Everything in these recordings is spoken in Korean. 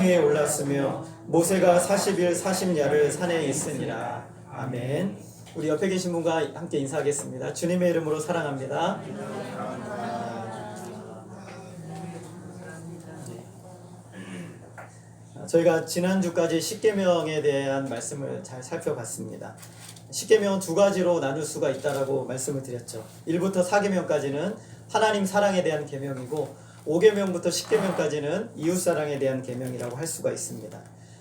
에 올랐으며 모세가 40일 40야를 산에 있으니라. 아멘. 우리 옆에 계신 분과 함께 인사하겠습니다. 주님의 이름으로 사랑합니다. 저희가 지난주까지 십계명에 대한 말씀을 잘 살펴봤습니다. 십계명은 두 가지로 나눌 수가 있다라고 말씀을 드렸죠. 1부터 4계명까지는 하나님 사랑에 대한 계명이고 5계명부터 10계명까지는 이웃사랑에 대한 계명이라고 할 수가 있습니다.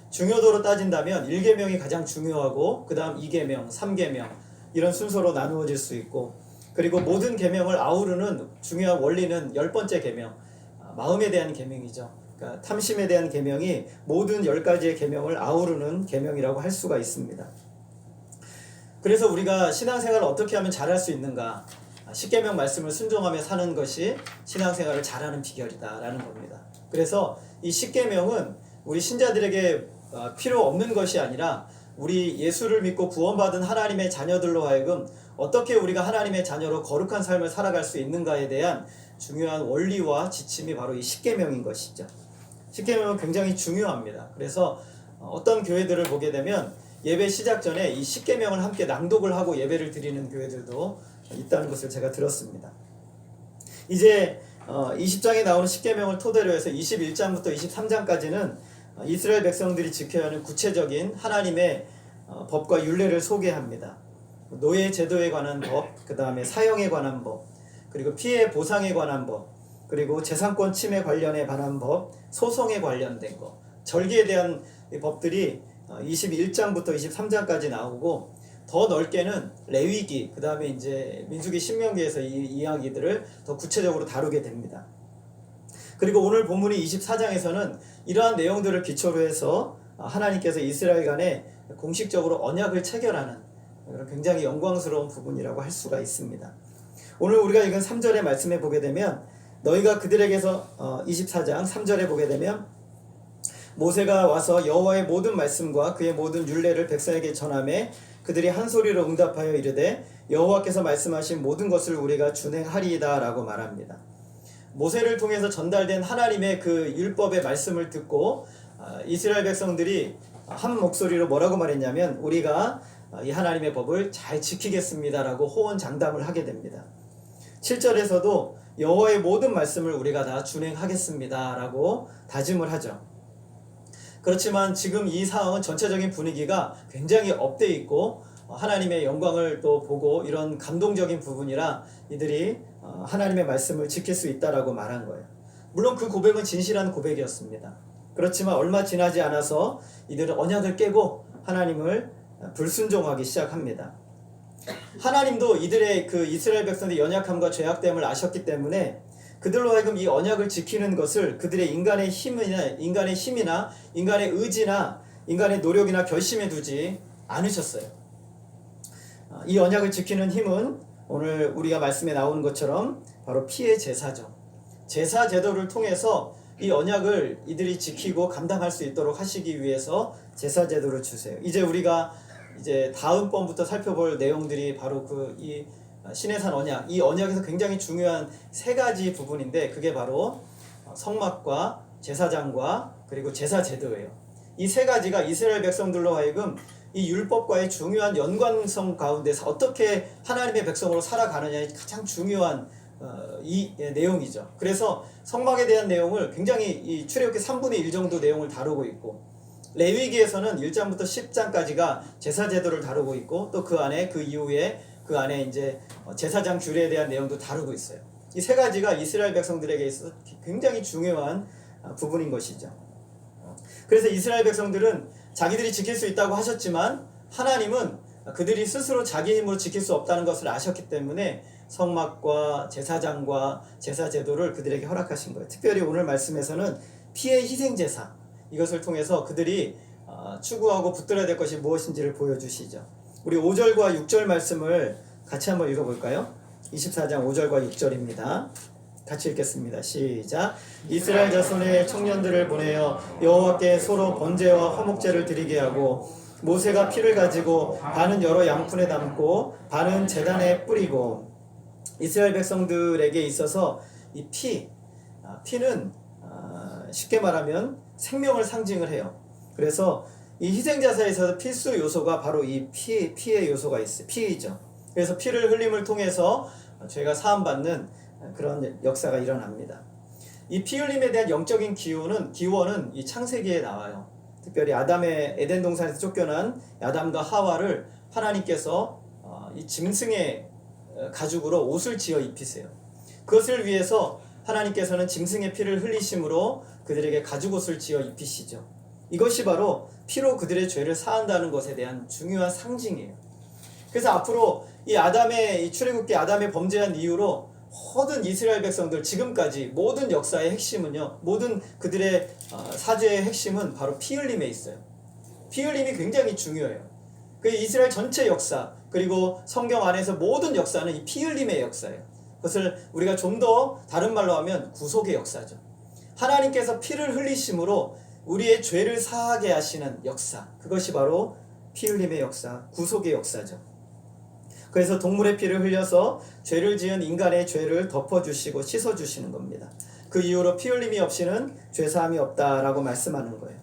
중요도로 따진다면 1계명이 가장 중요하고 그 다음 2계명, 3계명 이런 순서로 나누어질 수 있고, 그리고 모든 계명을 아우르는 중요한 원리는 10번째 계명, 마음에 대한 계명이죠. 그러니까 탐심에 대한 계명이 모든 10가지의 계명을 아우르는 계명이라고 할 수가 있습니다. 그래서 우리가 신앙생활을 어떻게 하면 잘할 수 있는가? 십계명 말씀을 순종하며 사는 것이 신앙생활을 잘하는 비결이다라는 겁니다. 그래서 이 십계명은 우리 신자들에게 필요 없는 것이 아니라 우리 예수를 믿고 구원받은 하나님의 자녀들로 하여금 어떻게 우리가 하나님의 자녀로 거룩한 삶을 살아갈 수 있는가에 대한 중요한 원리와 지침이 바로 이 십계명인 것이죠. 십계명은 굉장히 중요합니다. 그래서 어떤 교회들을 보게 되면 예배 시작 전에 이 십계명을 함께 낭독을 하고 예배를 드리는 교회들도 있다는 것을 제가 들었습니다. 이제 20장에 나오는 십계명을 토대로 해서 21장부터 23장까지는 이스라엘 백성들이 지켜야 하는 구체적인 하나님의 법과 율례를 소개합니다. 노예 제도에 관한 법, 그 다음에 사형에 관한 법, 그리고 피해 보상에 관한 법, 그리고 재산권 침해 관련에 관한 법, 소송에 관련된 것, 절기에 대한 법들이 21장부터 23장까지 나오고, 더 넓게는 레위기, 그 다음에 이제 민수기 신명기에서 이 이야기들을 더 구체적으로 다루게 됩니다. 그리고 오늘 본문이 24장에서는 이러한 내용들을 기초로 해서 하나님께서 이스라엘 간에 공식적으로 언약을 체결하는 굉장히 영광스러운 부분이라고 할 수가 있습니다. 오늘 우리가 읽은 3절의 말씀에 보게 되면, 너희가 그들에게서 24장 3절에 보게 되면, 모세가 와서 여호와의 모든 말씀과 그의 모든 율례를 백성에게 전하매 그들이 한 소리로 응답하여 이르되 여호와께서 말씀하신 모든 것을 우리가 준행하리이다 라고 말합니다. 모세를 통해서 전달된 하나님의 그 율법의 말씀을 듣고 이스라엘 백성들이 한 목소리로 뭐라고 말했냐면, 우리가 이 하나님의 법을 잘 지키겠습니다 라고 호언장담을 하게 됩니다. 7절에서도 여호와의 모든 말씀을 우리가 다 준행하겠습니다 라고 다짐을 하죠. 그렇지만 지금 이 상황은 전체적인 분위기가 굉장히 업돼 있고 하나님의 영광을 또 보고 이런 감동적인 부분이라 이들이 하나님의 말씀을 지킬 수 있다라고 말한 거예요. 물론 그 고백은 진실한 고백이었습니다. 그렇지만 얼마 지나지 않아서 이들은 언약을 깨고 하나님을 불순종하기 시작합니다. 하나님도 이들의 그 이스라엘 백성들의 연약함과 죄악됨을 아셨기 때문에 그들로 하여금 이 언약을 지키는 것을 그들의 인간의 힘이나 인간의 의지나 인간의 노력이나 결심에 두지 않으셨어요. 이 언약을 지키는 힘은 오늘 우리가 말씀에 나오는 것처럼 바로 피의 제사죠. 제사 제도를 통해서 이 언약을 이들이 지키고 감당할 수 있도록 하시기 위해서 제사 제도를 주세요. 이제 우리가 다음번부터 살펴볼 내용들이 바로 이 시내산 언약, 이 언약에서 굉장히 중요한 세 가지 부분인데, 그게 바로 성막과 제사장과 그리고 제사 제도예요. 이 세 가지가 이스라엘 백성들로 하여금 이 율법과의 중요한 연관성 가운데서 어떻게 하나님의 백성으로 살아가느냐의 가장 중요한 이 내용이죠. 그래서 성막에 대한 내용을 굉장히 이 출애굽기 3분의 1 정도 내용을 다루고 있고, 레위기에서는 1장부터 10장까지가 제사 제도를 다루고 있고, 또 그 이후에 그 안에 이제 제사장 규례에 대한 내용도 다루고 있어요. 이 세 가지가 이스라엘 백성들에게 있어서 굉장히 중요한 부분인 것이죠. 그래서 이스라엘 백성들은 자기들이 지킬 수 있다고 하셨지만 하나님은 그들이 스스로 자기 힘으로 지킬 수 없다는 것을 아셨기 때문에 성막과 제사장과 제사 제도를 그들에게 허락하신 거예요. 특별히 오늘 말씀에서는 피의 희생 제사, 이것을 통해서 그들이 추구하고 붙들어야 될 것이 무엇인지를 보여주시죠. 우리 5절과 6절 말씀을 같이 한번 읽어볼까요? 24장 5절과 6절입니다. 같이 읽겠습니다. 시작. 이스라엘 자손의 청년들을 보내어 여호와께 서로 번제와 화목제를 드리게 하고, 모세가 피를 가지고 반은 여러 양푼에 담고 반은 제단에 뿌리고. 이스라엘 백성들에게 있어서 이 피는 쉽게 말하면 생명을 상징을 해요. 그래서 이 희생자사에서 필수 요소가 바로 이 피의 요소가 있어요. 피이죠. 그래서 피를 흘림을 통해서 죄가 사함받는 그런 역사가 일어납니다. 이 피 흘림에 대한 영적인 기원은 이 창세기에 나와요. 특별히 아담의 에덴 동산에서 쫓겨난 아담과 하와를 하나님께서 이 짐승의 가죽으로 옷을 지어 입히세요. 그것을 위해서 하나님께서는 짐승의 피를 흘리심으로 그들에게 가죽옷을 지어 입히시죠. 이것이 바로 피로 그들의 죄를 사한다는 것에 대한 중요한 상징이에요. 그래서 앞으로 이 출애굽기 아담의 범죄한 이후로 모든 이스라엘 백성들 지금까지 모든 역사의 핵심은요, 모든 그들의 사죄의 핵심은 바로 피 흘림에 있어요. 피 흘림이 굉장히 중요해요. 그 이스라엘 전체 역사, 그리고 성경 안에서 모든 역사는 이 피 흘림의 역사예요. 그것을 우리가 좀 더 다른 말로 하면 구속의 역사죠. 하나님께서 피를 흘리심으로 우리의 죄를 사하게 하시는 역사, 그것이 바로 피 흘림의 역사, 구속의 역사죠. 그래서 동물의 피를 흘려서 죄를 지은 인간의 죄를 덮어주시고 씻어주시는 겁니다. 그 이후로 피 흘림이 없이는 죄사함이 없다라고 말씀하는 거예요.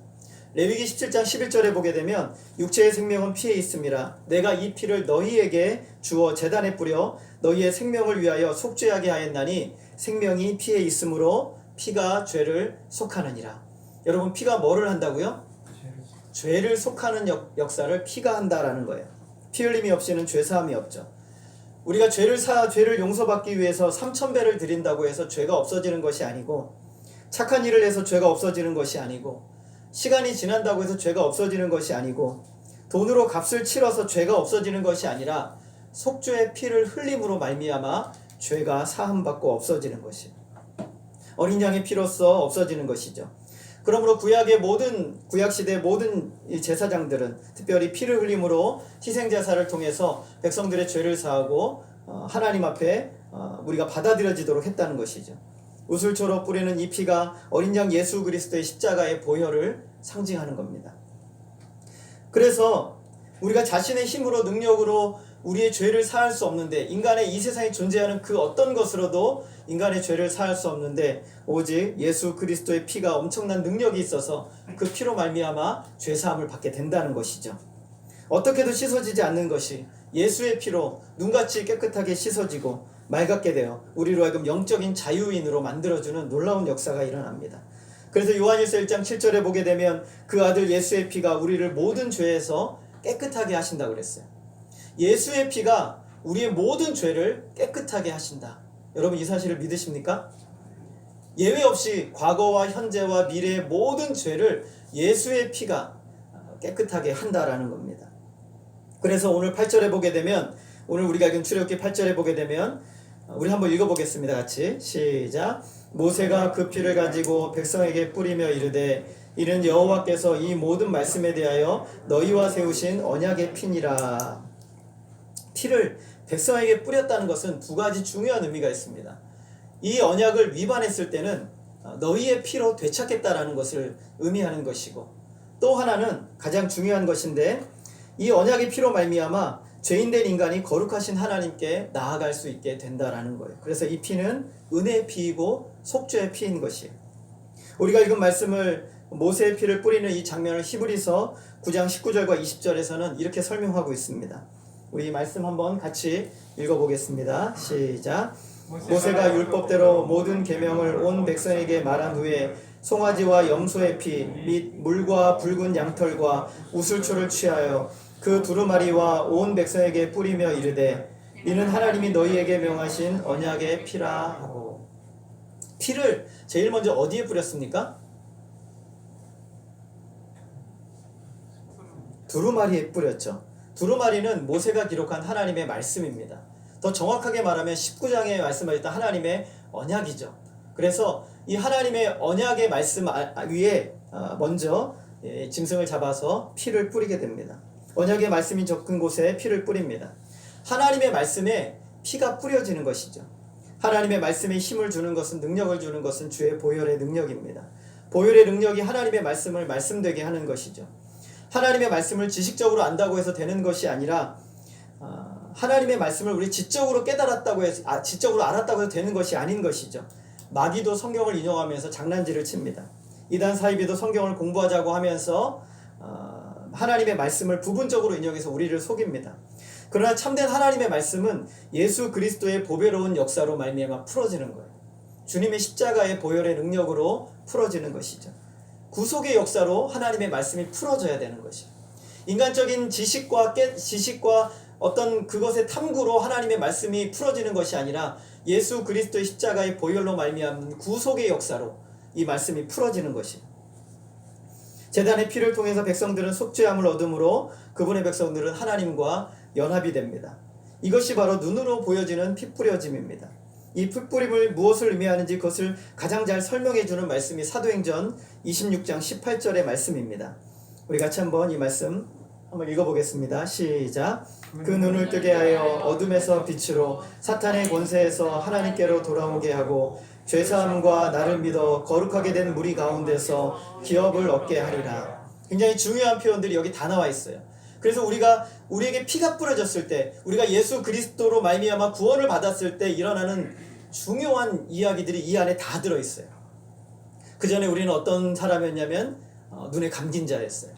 레위기 17장 11절에 보게 되면 육체의 생명은 피에 있음이라 내가 이 피를 너희에게 주어 제단에 뿌려 너희의 생명을 위하여 속죄하게 하였나니 생명이 피에 있으므로 피가 죄를 속하느니라. 여러분, 피가 뭐를 한다고요? 죄를 속하는 역사를 피가 한다라는 거예요. 피 흘림이 없이는 죄사함이 없죠. 우리가 죄를 용서받기 위해서 3,000배를 드린다고 해서 죄가 없어지는 것이 아니고, 착한 일을 해서 죄가 없어지는 것이 아니고, 시간이 지난다고 해서 죄가 없어지는 것이 아니고, 돈으로 값을 치러서 죄가 없어지는 것이 아니라 속죄의 피를 흘림으로 말미암아 죄가 사함받고 없어지는 것이에요. 어린 양의 피로써 없어지는 것이죠. 그러므로 구약시대의 모든 제사장들은 특별히 피를 흘림으로 희생제사를 통해서 백성들의 죄를 사하고 하나님 앞에 우리가 받아들여지도록 했다는 것이죠. 우슬초로 뿌리는 이 피가 어린 양 예수 그리스도의 십자가의 보혈을 상징하는 겁니다. 그래서 우리가 자신의 힘으로 능력으로 우리의 죄를 사할 수 없는데, 인간의 이 세상에 존재하는 그 어떤 것으로도 인간의 죄를 사할 수 없는데 오직 예수 그리스도의 피가 엄청난 능력이 있어서 그 피로 말미암아 죄사함을 받게 된다는 것이죠. 어떻게도 씻어지지 않는 것이 예수의 피로 눈같이 깨끗하게 씻어지고 맑게 되어 우리로 하여금 영적인 자유인으로 만들어주는 놀라운 역사가 일어납니다. 그래서 요한일서 1장 7절에 보게 되면 그 아들 예수의 피가 우리를 모든 죄에서 깨끗하게 하신다고 그랬어요. 예수의 피가 우리의 모든 죄를 깨끗하게 하신다. 여러분, 이 사실을 믿으십니까? 예외 없이 과거와 현재와 미래의 모든 죄를 예수의 피가 깨끗하게 한다라는 겁니다. 그래서 오늘 8절에 보게 되면, 오늘 우리가 읽은 출애굽기 8절에 보게 되면 우리 한번 읽어보겠습니다. 같이 시작. 모세가 그 피를 가지고 백성에게 뿌리며 이르되 이는 여호와께서 이 모든 말씀에 대하여 너희와 세우신 언약의 피니라. 피를 백성에게 뿌렸다는 것은 두 가지 중요한 의미가 있습니다. 이 언약을 위반했을 때는 너희의 피로 되찾겠다라는 것을 의미하는 것이고, 또 하나는 가장 중요한 것인데, 이 언약의 피로 말미암아 죄인된 인간이 거룩하신 하나님께 나아갈 수 있게 된다라는 거예요. 그래서 이 피는 은혜의 피이고 속죄의 피인 것이에요. 우리가 읽은 말씀을, 모세의 피를 뿌리는 이 장면을 히브리서 9장 19절과 20절에서는 이렇게 설명하고 있습니다. 우리 말씀 한번 같이 읽어보겠습니다. 시작. 모세가 율법대로 모든 계명을 온 백성에게 말한 후에 송아지와 염소의 피 및 물과 붉은 양털과 우슬초를 취하여 그 두루마리와 온 백성에게 뿌리며 이르되 이는 하나님이 너희에게 명하신 언약의 피라 하고. 피를 제일 먼저 어디에 뿌렸습니까? 두루마리에 뿌렸죠. 두루마리는 모세가 기록한 하나님의 말씀입니다. 더 정확하게 말하면 19장에 말씀하셨던 하나님의 언약이죠. 그래서 이 하나님의 언약의 말씀 위에 먼저 짐승을 잡아서 피를 뿌리게 됩니다. 언약의 말씀이 적은 곳에 피를 뿌립니다. 하나님의 말씀에 피가 뿌려지는 것이죠. 하나님의 말씀에 힘을 주는 것은, 능력을 주는 것은 주의 보혈의 능력입니다. 보혈의 능력이 하나님의 말씀을 말씀되게 하는 것이죠. 하나님의 말씀을 지식적으로 안다고 해서 되는 것이 아니라 하나님의 말씀을 우리 지적으로 깨달았다고 해서 지적으로 알았다고 해서 되는 것이 아닌 것이죠. 마귀도 성경을 인용하면서 장난질을 칩니다. 이단 사이비도 성경을 공부하자고 하면서 하나님의 말씀을 부분적으로 인용해서 우리를 속입니다. 그러나 참된 하나님의 말씀은 예수 그리스도의 보배로운 역사로 말미암아 풀어지는 거예요. 주님의 십자가의 보혈의 능력으로 풀어지는 것이죠. 구속의 역사로 하나님의 말씀이 풀어져야 되는 것이죠. 인간적인 지식과 어떤 그것의 탐구로 하나님의 말씀이 풀어지는 것이 아니라 예수 그리스도의 십자가의 보혈로 말미암는 구속의 역사로 이 말씀이 풀어지는 것이에요. 제단의 피를 통해서 백성들은 속죄함을 얻음으로 그분의 백성들은 하나님과 연합이 됩니다. 이것이 바로 눈으로 보여지는 피 뿌려짐입니다. 이 피 뿌림을 무엇을 의미하는지 그것을 가장 잘 설명해 주는 말씀이 사도행전 26장 18절의 말씀입니다. 우리 같이 한번 이 말씀 한번 읽어보겠습니다. 시작. 그 눈을 뜨게 하여 어둠에서 빛으로 사탄의 권세에서 하나님께로 돌아오게 하고 죄사함과 나를 믿어 거룩하게 된 무리 가운데서 기업을 얻게 하리라. 굉장히 중요한 표현들이 여기 다 나와 있어요. 그래서 우리에게 피가 뿌려졌을 때, 우리가 예수 그리스도로 말미암아 구원을 받았을 때 일어나는 중요한 이야기들이 이 안에 다 들어있어요. 그 전에 우리는 어떤 사람이었냐면 눈에 감긴 자였어요.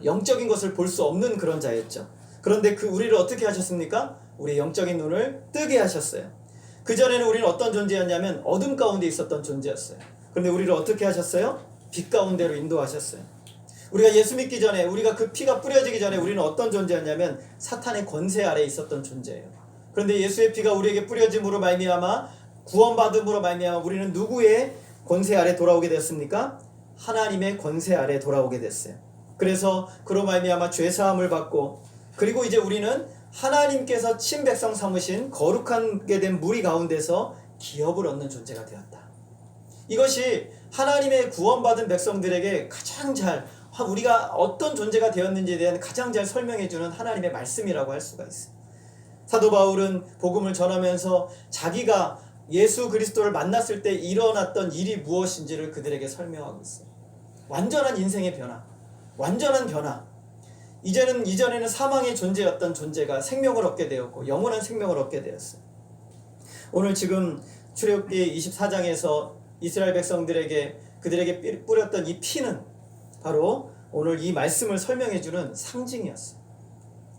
영적인 것을 볼 수 없는 그런 자였죠. 그런데 우리를 어떻게 하셨습니까? 우리의 영적인 눈을 뜨게 하셨어요. 그전에는 우리는 어떤 존재였냐면 어둠 가운데 있었던 존재였어요. 그런데 우리를 어떻게 하셨어요? 빛 가운데로 인도하셨어요. 우리가 예수 믿기 전에, 우리가 그 피가 뿌려지기 전에 우리는 어떤 존재였냐면 사탄의 권세 아래에 있었던 존재예요. 그런데 예수의 피가 우리에게 뿌려짐으로 말미암아 구원받음으로 말미암아 우리는 누구의 권세 아래 돌아오게 됐습니까? 하나님의 권세 아래 돌아오게 됐어요. 그래서 그로 말미암아 죄사함을 받고, 그리고 이제 우리는 하나님께서 친백성 삼으신 거룩하게 된 무리 가운데서 기업을 얻는 존재가 되었다. 이것이 하나님의 구원받은 백성들에게 가장 잘, 우리가 어떤 존재가 되었는지에 대한 가장 잘 설명해주는 하나님의 말씀이라고 할 수가 있어요. 사도 바울은 복음을 전하면서 자기가 예수 그리스도를 만났을 때 일어났던 일이 무엇인지를 그들에게 설명하고 있어요. 완전한 인생의 변화, 완전한 변화. 이전에는 사망의 존재였던 존재가 생명을 얻게 되었고 영원한 생명을 얻게 되었어요. 오늘 지금 출애굽기 24장에서 이스라엘 백성들에게 그들에게 뿌렸던 이 피는 바로 오늘 이 말씀을 설명해주는 상징이었어요.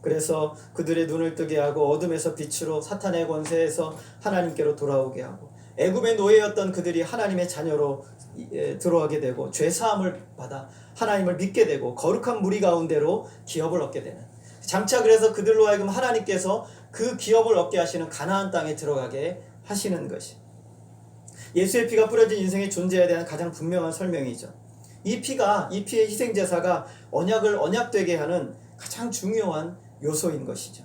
그래서 그들의 눈을 뜨게 하고 어둠에서 빛으로 사탄의 권세에서 하나님께로 돌아오게 하고 애굽의 노예였던 그들이 하나님의 자녀로 들어가게 되고 죄사함을 받아 하나님을 믿게 되고 거룩한 무리 가운데로 기업을 얻게 되는, 장차 그래서 그들로 하여금 하나님께서 그 기업을 얻게 하시는 가나안 땅에 들어가게 하시는 것이 예수의 피가 뿌려진 인생의 존재에 대한 가장 분명한 설명이죠. 이 피의 희생제사가 언약을 언약되게 하는 가장 중요한 요소인 것이죠.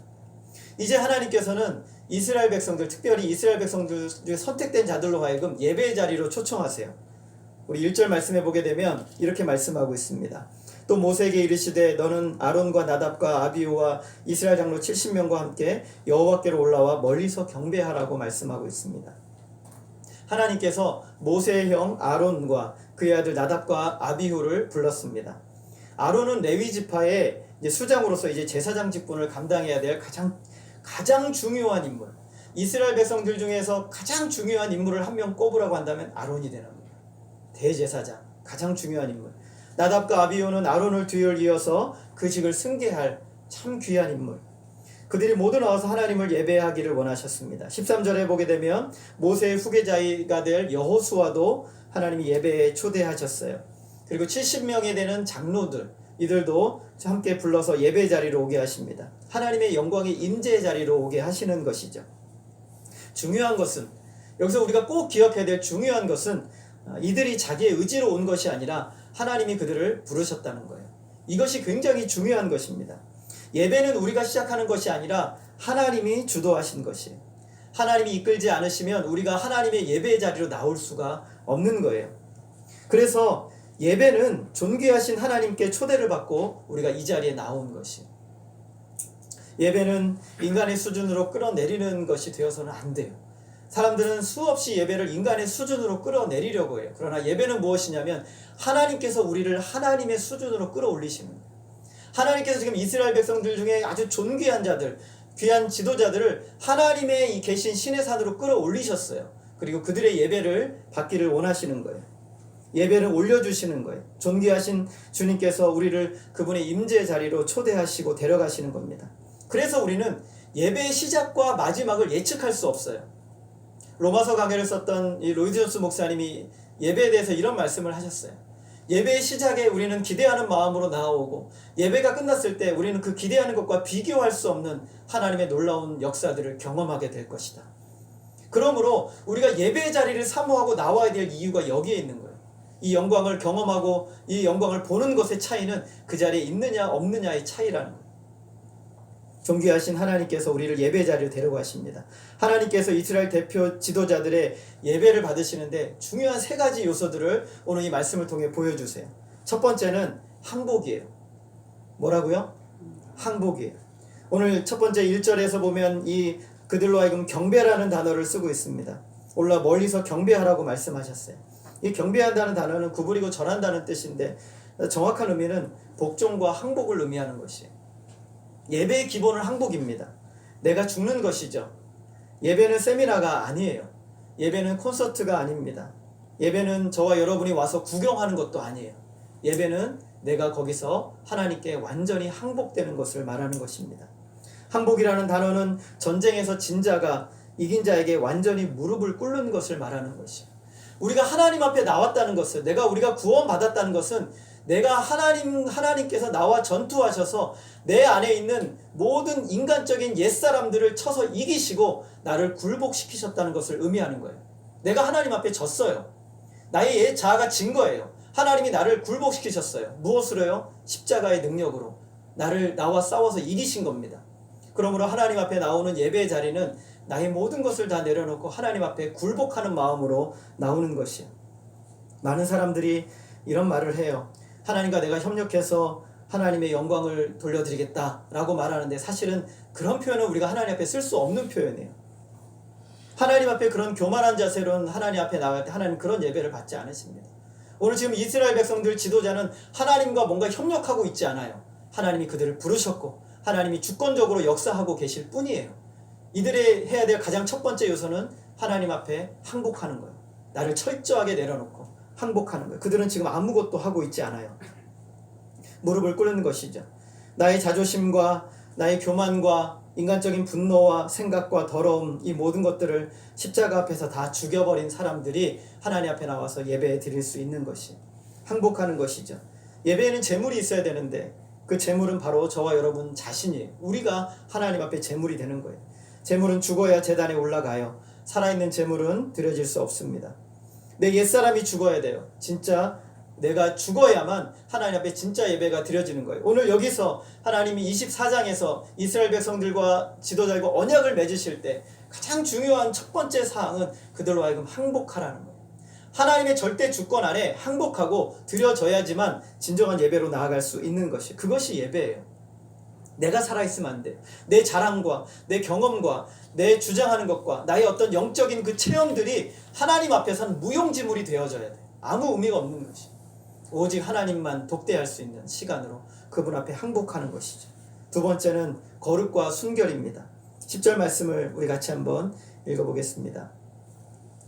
이제 하나님께서는 이스라엘 백성들, 특별히 이스라엘 백성들 중에 선택된 자들로 하여금 예배의 자리로 초청하세요. 우리 1절 말씀해 보게 되면 이렇게 말씀하고 있습니다. 또 모세에게 이르시되 너는 아론과 나답과 아비후와 이스라엘 장로 70명과 함께 여호와께로 올라와 멀리서 경배하라고 말씀하고 있습니다. 하나님께서 모세의 형 아론과 그의 아들 나답과 아비후를 불렀습니다. 아론은 레위 지파의 수장으로서 이제 제사장 직분을 감당해야 될 가장 중요한 인물, 이스라엘 백성들 중에서 가장 중요한 인물을 한 명 꼽으라고 한다면 아론이 되는 겁니다. 대제사장, 가장 중요한 인물. 나답과 아비후는 아론을 뒤를 이어서 그 직을 승계할 참 귀한 인물. 그들이 모두 나와서 하나님을 예배하기를 원하셨습니다. 13절에 보게 되면 모세의 후계자가 될 여호수아도 하나님이 예배에 초대하셨어요. 그리고 70명에 되는 장로들, 이들도 함께 불러서 예배 자리로 오게 하십니다. 하나님의 영광의 임재의 자리로 오게 하시는 것이죠. 중요한 것은, 여기서 우리가 꼭 기억해야 될 중요한 것은 이들이 자기의 의지로 온 것이 아니라 하나님이 그들을 부르셨다는 거예요. 이것이 굉장히 중요한 것입니다. 예배는 우리가 시작하는 것이 아니라 하나님이 주도하신 것이에요. 하나님이 이끌지 않으시면 우리가 하나님의 예배의 자리로 나올 수가 없는 거예요. 그래서 예배는 존귀하신 하나님께 초대를 받고 우리가 이 자리에 나온 것이에요. 예배는 인간의 수준으로 끌어내리는 것이 되어서는 안 돼요. 사람들은 수없이 예배를 인간의 수준으로 끌어내리려고 해요. 그러나 예배는 무엇이냐면 하나님께서 우리를 하나님의 수준으로 끌어올리시는 거예요. 하나님께서 지금 이스라엘 백성들 중에 아주 존귀한 자들, 귀한 지도자들을 하나님의 계신 신의 산으로 끌어올리셨어요. 그리고 그들의 예배를 받기를 원하시는 거예요. 예배를 올려주시는 거예요. 존귀하신 주님께서 우리를 그분의 임재 자리로 초대하시고 데려가시는 겁니다. 그래서 우리는 예배의 시작과 마지막을 예측할 수 없어요. 로마서 강해를 썼던 이 로이드 존스 목사님이 예배에 대해서 이런 말씀을 하셨어요. 예배의 시작에 우리는 기대하는 마음으로 나아오고 예배가 끝났을 때 우리는 그 기대하는 것과 비교할 수 없는 하나님의 놀라운 역사들을 경험하게 될 것이다. 그러므로 우리가 예배의 자리를 사모하고 나와야 될 이유가 여기에 있는 거예요. 이 영광을 경험하고 이 영광을 보는 것의 차이는 그 자리에 있느냐 없느냐의 차이라는 거예요. 존귀하신 하나님께서 우리를 예배 자리로 데려가십니다. 하나님께서 이스라엘 대표 지도자들의 예배를 받으시는데 중요한 세 가지 요소들을 오늘 이 말씀을 통해 보여주세요. 첫 번째는 항복이에요. 뭐라고요? 항복이에요. 오늘 첫 번째 1절에서 보면 이 그들로 하여금 경배라는 단어를 쓰고 있습니다. 올라 멀리서 경배하라고 말씀하셨어요. 이 경배한다는 단어는 구부리고 절한다는 뜻인데 정확한 의미는 복종과 항복을 의미하는 것이에요. 예배의 기본은 항복입니다. 내가 죽는 것이죠. 예배는 세미나가 아니에요. 예배는 콘서트가 아닙니다. 예배는 저와 여러분이 와서 구경하는 것도 아니에요. 예배는 내가 거기서 하나님께 완전히 항복되는 것을 말하는 것입니다. 항복이라는 단어는 전쟁에서 진 자가 이긴 자에게 완전히 무릎을 꿇는 것을 말하는 것이에요. 우리가 하나님 앞에 나왔다는 것은, 우리가 구원받았다는 것은 내가 하나님께서 나와 전투하셔서 내 안에 있는 모든 인간적인 옛사람들을 쳐서 이기시고 나를 굴복시키셨다는 것을 의미하는 거예요. 내가 하나님 앞에 졌어요. 나의 옛 자아가 진 거예요. 하나님이 나를 굴복시키셨어요. 무엇으로요? 십자가의 능력으로 나와 싸워서 이기신 겁니다. 그러므로 하나님 앞에 나오는 예배의 자리는 나의 모든 것을 다 내려놓고 하나님 앞에 굴복하는 마음으로 나오는 것이에요. 많은 사람들이 이런 말을 해요. 하나님과 내가 협력해서 하나님의 영광을 돌려드리겠다라고 말하는데 사실은 그런 표현은 우리가 하나님 앞에 쓸 수 없는 표현이에요. 하나님 앞에 그런 교만한 자세로는 하나님 앞에 나갈 때 하나님 그런 예배를 받지 않으십니다. 오늘 지금 이스라엘 백성들 지도자는 하나님과 뭔가 협력하고 있지 않아요. 하나님이 그들을 부르셨고 하나님이 주권적으로 역사하고 계실 뿐이에요. 이들이 해야 될 가장 첫 번째 요소는 하나님 앞에 항복하는 거예요. 나를 철저하게 내려놓고 항복하는 거예요. 그들은 지금 아무것도 하고 있지 않아요. 무릎을 꿇는 것이죠. 나의 자존심과 나의 교만과 인간적인 분노와 생각과 더러움, 이 모든 것들을 십자가 앞에서 다 죽여버린 사람들이 하나님 앞에 나와서 예배 드릴 수 있는 것이 항복하는 것이죠. 예배에는 제물이 있어야 되는데 그 제물은 바로 저와 여러분 자신이에요. 우리가 하나님 앞에 제물이 되는 거예요. 제물은 죽어야 제단에 올라가요. 살아있는 제물은 드려질 수 없습니다. 내 옛사람이 죽어야 돼요. 진짜 내가 죽어야만 하나님 앞에 진짜 예배가 드려지는 거예요. 오늘 여기서 하나님이 24장에서 이스라엘 백성들과 지도자들과 언약을 맺으실 때 가장 중요한 첫 번째 사항은 그들로 하여금 항복하라는 거예요. 하나님의 절대 주권 아래 항복하고 드려져야지만 진정한 예배로 나아갈 수 있는 것이, 그것이 예배예요. 내가 살아있으면 안 돼요. 내 자랑과 내 경험과 내 주장하는 것과 나의 어떤 영적인 그 체험들이 하나님 앞에서는 무용지물이 되어져야 돼요. 아무 의미가 없는 것이. 오직 하나님만 독대할 수 있는 시간으로 그분 앞에 항복하는 것이죠. 두 번째는 거룩과 순결입니다. 10절 말씀을 우리 같이 한번 읽어보겠습니다.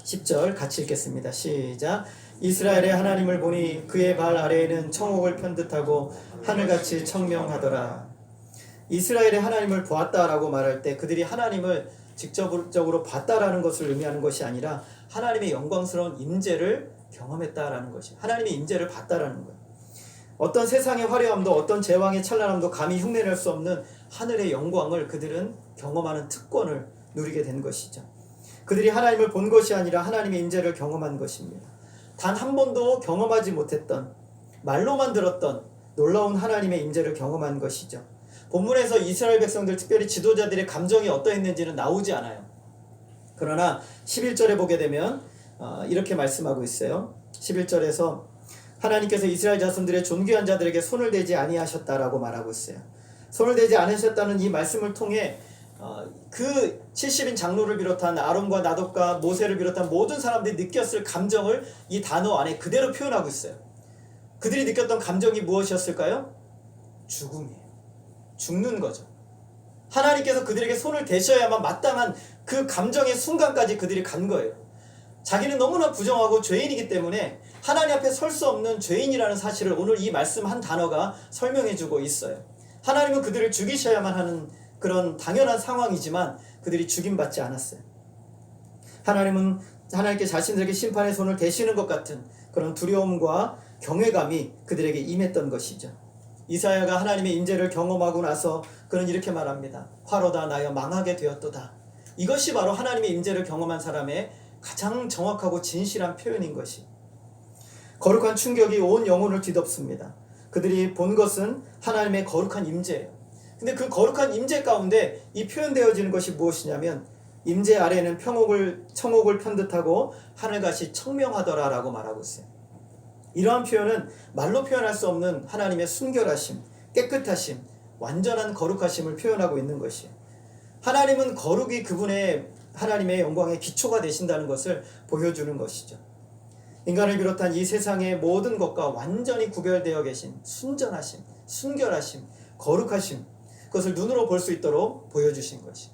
10절 같이 읽겠습니다. 시작. 이스라엘의 하나님을 보니 그의 발 아래에는 청옥을 편듯하고 하늘같이 청명하더라. 이스라엘의 하나님을 보았다라고 말할 때 그들이 하나님을 직접적으로 봤다라는 것을 의미하는 것이 아니라 하나님의 영광스러운 임재를 경험했다라는 것이, 하나님의 임재를 봤다라는 거예요. 어떤 세상의 화려함도 어떤 제왕의 찬란함도 감히 흉내낼 수 없는 하늘의 영광을 그들은 경험하는 특권을 누리게 된 것이죠. 그들이 하나님을 본 것이 아니라 하나님의 임재를 경험한 것입니다. 단 한 번도 경험하지 못했던, 말로만 들었던 놀라운 하나님의 임재를 경험한 것이죠. 본문에서 이스라엘 백성들, 특별히 지도자들의 감정이 어떠했는지는 나오지 않아요. 그러나 11절에 보게 되면 이렇게 말씀하고 있어요. 11절에서 하나님께서 이스라엘 자손들의 존귀한 자들에게 손을 대지 아니하셨다라고 말하고 있어요. 손을 대지 않으셨다는 이 말씀을 통해 그 70인 장로를 비롯한 아론과 나독과 모세를 비롯한 모든 사람들이 느꼈을 감정을 이 단어 안에 그대로 표현하고 있어요. 그들이 느꼈던 감정이 무엇이었을까요? 죽음이에요. 죽는 거죠. 하나님께서 그들에게 손을 대셔야만 마땅한 그 감정의 순간까지 그들이 간 거예요. 자기는 너무나 부정하고 죄인이기 때문에 하나님 앞에 설 수 없는 죄인이라는 사실을 오늘 이 말씀 한 단어가 설명해주고 있어요. 하나님은 그들을 죽이셔야만 하는 그런 당연한 상황이지만 그들이 죽임받지 않았어요. 하나님은 하나님께 자신들에게 심판의 손을 대시는 것 같은 그런 두려움과 경외감이 그들에게 임했던 것이죠. 이사야가 하나님의 임재를 경험하고 나서 그는 이렇게 말합니다. 화로다 나여 망하게 되었도다. 이것이 바로 하나님의 임재를 경험한 사람의 가장 정확하고 진실한 표현인 것이, 거룩한 충격이 온 영혼을 뒤덮습니다. 그들이 본 것은 하나님의 거룩한 임재예요. 근데 그 거룩한 임재 가운데 이 표현되어지는 것이 무엇이냐면, 임재 아래에는 청옥을 편듯하고 하늘같이 청명하더라 라고 말하고 있어요. 이러한 표현은 말로 표현할 수 없는 하나님의 순결하심, 깨끗하심, 완전한 거룩하심을 표현하고 있는 것이에요. 하나님은 거룩이 그분의 하나님의 영광의 기초가 되신다는 것을 보여주는 것이죠. 인간을 비롯한 이 세상의 모든 것과 완전히 구별되어 계신 순전하심, 순결하심, 거룩하심, 그것을 눈으로 볼 수 있도록 보여주신 것이.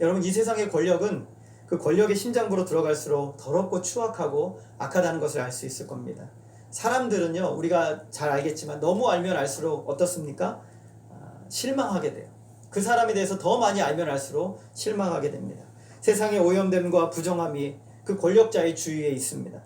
여러분, 이 세상의 권력은 그 권력의 심장부로 들어갈수록 더럽고 추악하고 악하다는 것을 알 수 있을 겁니다. 사람들은요, 우리가 잘 알겠지만 너무 알면 알수록 어떻습니까? 실망하게 돼요. 그 사람에 대해서 더 많이 알면 알수록 실망하게 됩니다. 세상의 오염됨과 부정함이 그 권력자의 주위에 있습니다.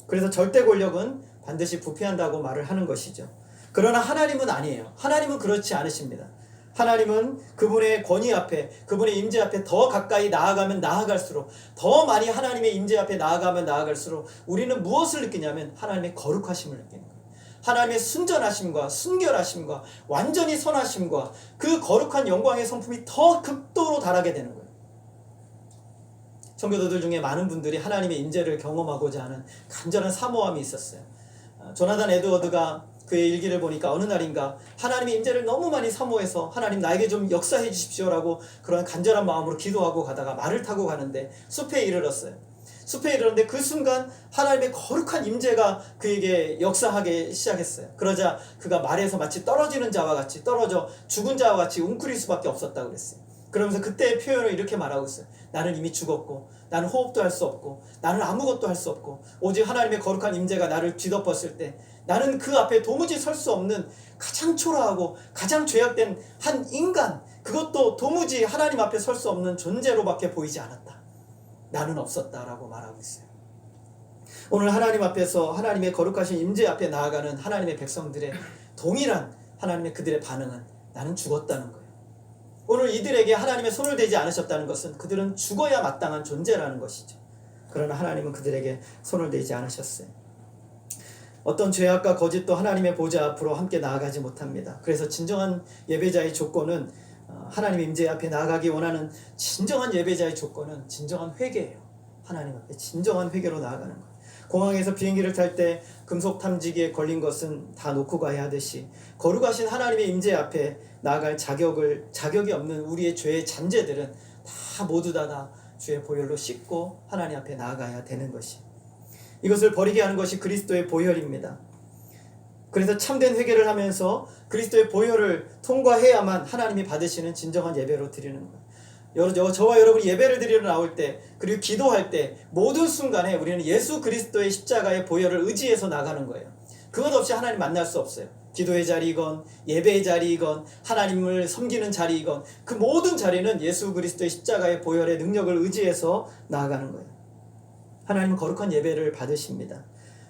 그래서 절대 권력은 반드시 부패한다고 말을 하는 것이죠. 그러나 하나님은 아니에요. 하나님은 그렇지 않으십니다. 하나님은 그분의 권위 앞에, 그분의 임재 앞에 더 가까이 나아가면 나아갈수록, 더 많이 하나님의 임재 앞에 나아가면 나아갈수록 우리는 무엇을 느끼냐면 하나님의 거룩하심을 느끼는 거예요. 하나님의 순전하심과 순결하심과 완전히 선하심과 그 거룩한 영광의 성품이 더 극도로 달하게 되는 거예요. 성교도들 중에 많은 분들이 하나님의 임재를 경험하고자 하는 간절한 사모함이 있었어요. 조나단 에드워드가 그의 일기를 보니까 어느 날인가 하나님의 임재를 너무 많이 사모해서 하나님 나에게 좀 역사해 주십시오라고 그런 간절한 마음으로 기도하고 가다가 말을 타고 가는데 숲에 이르렀어요. 숲에 이르렀는데 그 순간 하나님의 거룩한 임재가 그에게 역사하기 시작했어요. 그러자 그가 말에서 마치 떨어지는 자와 같이 떨어져 죽은 자와 같이 웅크릴 수밖에 없었다고 그랬어요. 그러면서 그때의 표현을 이렇게 말하고 있어요. 나는 이미 죽었고, 나는 호흡도 할 수 없고, 나는 아무것도 할 수 없고, 오직 하나님의 거룩한 임재가 나를 뒤덮었을 때 나는 그 앞에 도무지 설 수 없는 가장 초라하고 가장 죄악된 한 인간, 그것도 도무지 하나님 앞에 설 수 없는 존재로밖에 보이지 않았다. 나는 없었다라고 말하고 있어요. 오늘 하나님 앞에서 하나님의 거룩하신 임재 앞에 나아가는 하나님의 백성들의 동일한 하나님의 그들의 반응은 나는 죽었다는 거예요. 오늘 이들에게 하나님의 손을 대지 않으셨다는 것은 그들은 죽어야 마땅한 존재라는 것이죠. 그러나 하나님은 그들에게 손을 대지 않으셨어요. 어떤 죄악과 거짓도 하나님의 보좌 앞으로 함께 나아가지 못합니다. 그래서 진정한 예배자의 조건은, 하나님의 임재 앞에 나아가기 원하는 진정한 예배자의 조건은 진정한 회개예요. 하나님 앞에 진정한 회개로 나아가는 거예요. 공항에서 비행기를 탈 때 금속 탐지기에 걸린 것은 다 놓고 가야 하듯이 거룩하신 하나님의 임재 앞에 나아갈 자격이 없는 우리의 죄의 잔재들은 다 모두 다 주의 보혈로 씻고 하나님 앞에 나아가야 되는 것이, 이것을 버리게 하는 것이 그리스도의 보혈입니다. 그래서 참된 회개를 하면서 그리스도의 보혈을 통과해야만 하나님이 받으시는 진정한 예배로 드리는 거예요. 저와 여러분이 예배를 드리러 나올 때, 그리고 기도할 때 모든 순간에 우리는 예수 그리스도의 십자가의 보혈을 의지해서 나가는 거예요. 그것 없이 하나님 만날 수 없어요. 기도의 자리이건 예배의 자리이건 하나님을 섬기는 자리이건 그 모든 자리는 예수 그리스도의 십자가의 보혈의 능력을 의지해서 나아가는 거예요. 하나님은 거룩한 예배를 받으십니다.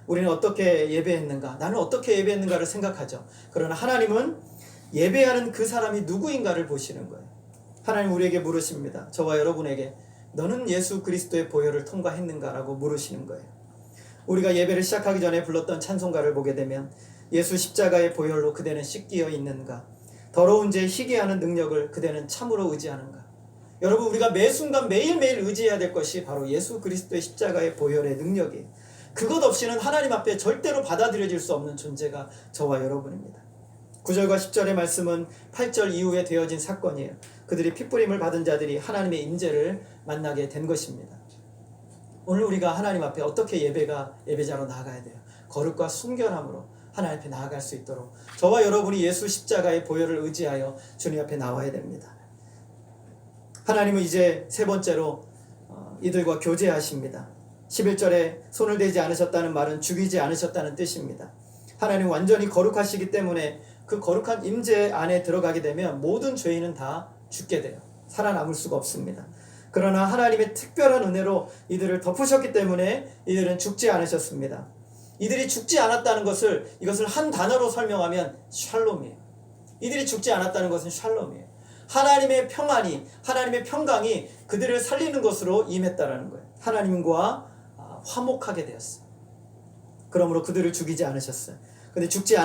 우리는 어떻게 예배했는가, 나는 어떻게 예배했는가를 생각하죠. 그러나 하나님은 예배하는 그 사람이 누구인가를 보시는 거예요. 하나님 우리에게 물으십니다. 저와 여러분에게 너는 예수 그리스도의 보혈을 통과했는가라고 물으시는 거예요. 우리가 예배를 시작하기 전에 불렀던 찬송가를 보게 되면 예수 십자가의 보혈로 그대는 씻기어 있는가, 더러운 죄 희게 하는 능력을 그대는 참으로 의지하는가. 여러분, 우리가 매 순간 매일매일 의지해야 될 것이 바로 예수 그리스도의 십자가의 보혈의 능력이에요. 그것 없이는 하나님 앞에 절대로 받아들여질 수 없는 존재가 저와 여러분입니다. 9절과 10절의 말씀은 8절 이후에 되어진 사건이에요. 그들이 핏부림을 받은 자들이 하나님의 임재를 만나게 된 것입니다. 오늘 우리가 하나님 앞에 어떻게 예배자로 나아가야 돼요? 거룩과 순결함으로 하나님 앞에 나아갈 수 있도록 저와 여러분이 예수 십자가의 보혈을 의지하여 주님 앞에 나와야 됩니다. 하나님은 이제 세 번째로 이들과 교제하십니다. 11절에 손을 대지 않으셨다는 말은 죽이지 않으셨다는 뜻입니다. 하나님 완전히 거룩하시기 때문에 그 거룩한 임재 안에 들어가게 되면 모든 죄인은 다 죽게 돼요. 살아남을 수가 없습니다. 그러나 하나님의 특별한 은혜로 이들을 덮으셨기 때문에 이들은 죽지 않으셨습니다. 이들이 죽지 않았다는 것을, 이것을 한 단어로 설명하면 샬롬이에요. 이들이 죽지 않았다는 것은 샬롬이에요. 하나님의 평안이, 하나님의 평강이 그들을 살리는 것으로 임했다라는 거예요. 하나님과 화목하게 되었어요. 그러므로 그들을 죽이지 않으셨어요. 근데 죽이지